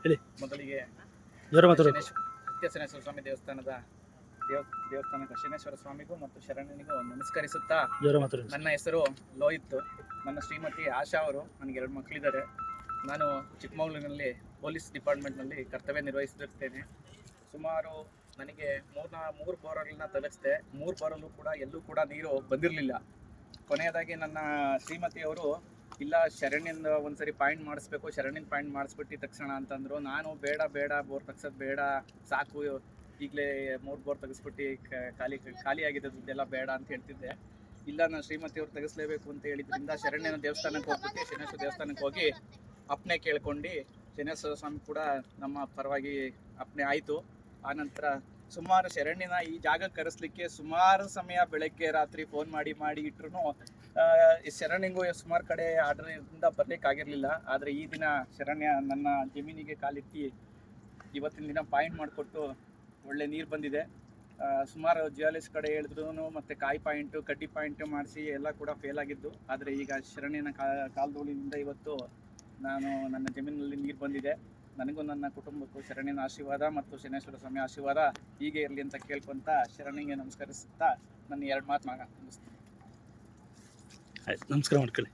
ಹೇಳಿ. ಮೊದಲಿಗೆ ಜ್ವರ ಮಾತಾಡೋದು. ಸತ್ಯ ಶನೇಶ್ವರ ಸ್ವಾಮಿ ದೇವಸ್ಥಾನದ ಶನೇಶ್ವರ ಸ್ವಾಮಿಗೂ ಮತ್ತು ಶರಣನಿಗೂ ನಮಸ್ಕರಿಸುತ್ತಾ, ಜ್ವರ ಮಾತಾಡೋದು. ನನ್ನ ಹೆಸರು ಲೋಹಿತ್. ನನ್ನ ಶ್ರೀಮತಿ ಆಶಾ ಅವರು. ನನಗೆ 2 ಮಕ್ಕಳಿದ್ದಾರೆ. ನಾನು ಚಿಕ್ಕಮಗಳೂರಿನಲ್ಲಿ ಪೊಲೀಸ್ ಡಿಪಾರ್ಟ್ಮೆಂಟ್ನಲ್ಲಿ ಕರ್ತವ್ಯ ನಿರ್ವಹಿಸುತ್ತಿರ್ತೇನೆ. ಸುಮಾರು ನನಗೆ 3 ಬೋರ್ಗಳನ್ನ ತಲುಪಿಸಿದೆ. 3 ಬೋರಲ್ಲೂ ಕೂಡ ಎಲ್ಲೂ ಕೂಡ ನೀರು ಬಂದಿರಲಿಲ್ಲ. ಕೊನೆಯದಾಗಿ ನನ್ನ ಶ್ರೀಮತಿಯವರು, ಇಲ್ಲ ಶರಣ್ಯಂದ ಒಂದ್ಸರಿ ಪಾಯಿಂಟ್ ಮಾಡಿಸ್ಬೇಕು, ಶರಣ್ಯನ ಪಾಯಿಂಟ್ ಮಾಡಿಸ್ಬಿಟ್ಟು ತಕ್ಷಣ ಅಂತಂದರು. ನಾನು ಬೇಡ ಬೋರ್ ತೆಗ್ಸೋದು ಬೇಡ, ಸಾಕು, ಈಗಲೇ 3 ಬೋರ್ ತೆಗೆಸ್ಬಿಟ್ಟು ಖಾಲಿ ಆಗಿದೆ ದುಡ್ಡೆಲ್ಲ ಬೇಡ ಅಂತ ಹೇಳ್ತಿದ್ದೆ. ಇಲ್ಲ, ನಾನು ಶ್ರೀಮತಿಯವ್ರು ತೆಗೆಸ್ಲೇಬೇಕು ಅಂತ ಹೇಳಿದ್ರಿಂದ ಶರಣ್ಯನ ದೇವಸ್ಥಾನಕ್ಕೆ ಹೋಗ್ಬಿಟ್ಟು ಶನೇಶ್ವರ ದೇವಸ್ಥಾನಕ್ಕೆ ಹೋಗಿ ಅಪ್ಪಣೆ ಕೇಳ್ಕೊಂಡು, ಶನೇಶ್ವರ ಸ್ವಾಮಿ ಕೂಡ ನಮ್ಮ ಪರವಾಗಿ ಅಪ್ಪಣೆ ಆಯಿತು. ಆನಂತರ ಸುಮಾರು ಶರಣ್ಯನ ಈ ಜಾಗಕ್ಕೆ ಕರೆಸ್ಲಿಕ್ಕೆ ಸುಮಾರು ಸಮಯ ಬೆಳಗ್ಗೆ ರಾತ್ರಿ ಫೋನ್ ಮಾಡಿ ಇಟ್ರು ಶರಣ್ಯಂಗೂ ಸುಮಾರು ಕಡೆ ಆರ್ಡರ್ನಿಂದ ಬರ್ಲಿಕ್ಕಾಗಿರಲಿಲ್ಲ. ಆದರೆ ಈ ದಿನ ಶರಣ್ಯ ನನ್ನ ಜಮೀನಿಗೆ ಕಾಲಿಟ್ಟು ಇವತ್ತಿನ ದಿನ ಪಾಯಿಂಟ್ ಮಾಡಿಕೊಟ್ಟು ಒಳ್ಳೆ ನೀರು ಬಂದಿದೆ. ಸುಮಾರು ಜಿಯಾಲಿಸ್ ಕಡೆ ಹೇಳಿದ್ರು, ಮತ್ತು ಕಾಯಿ ಪಾಯಿಂಟು, ಕಡ್ಡಿ ಪಾಯಿಂಟು ಮಾಡಿಸಿ ಎಲ್ಲ ಕೂಡ ಫೇಲ್ ಆಗಿದ್ದು. ಆದರೆ ಈಗ ಶರಣ್ಯನ ಕಾಲ್ಧೂಳಿನಿಂದ ಇವತ್ತು ನನ್ನ ಜಮೀನಿನಲ್ಲಿ ನೀರು ಬಂದಿದೆ. ನನಗೂ ನನ್ನ ಕುಟುಂಬಕ್ಕೂ ಶರಣ್ಯನ ಆಶೀರ್ವಾದ ಮತ್ತು ಶನೇಶ್ವರ ಸ್ವಾಮಿ ಆಶೀರ್ವಾದ ಹೀಗೆ ಇರಲಿ ಅಂತ ಕೇಳ್ಕೊಂತ ಶರಣ್ಯಂಗೆ ನಮಸ್ಕರಿಸುತ್ತಾ ನನ್ನ 2 ಮಾತು ಮುಗಿಸ್ತೀನಿ. ಆಯ್ತು, ನಮಸ್ಕಾರ ಮಾಡ್ಕೊಳ್ಳಿ.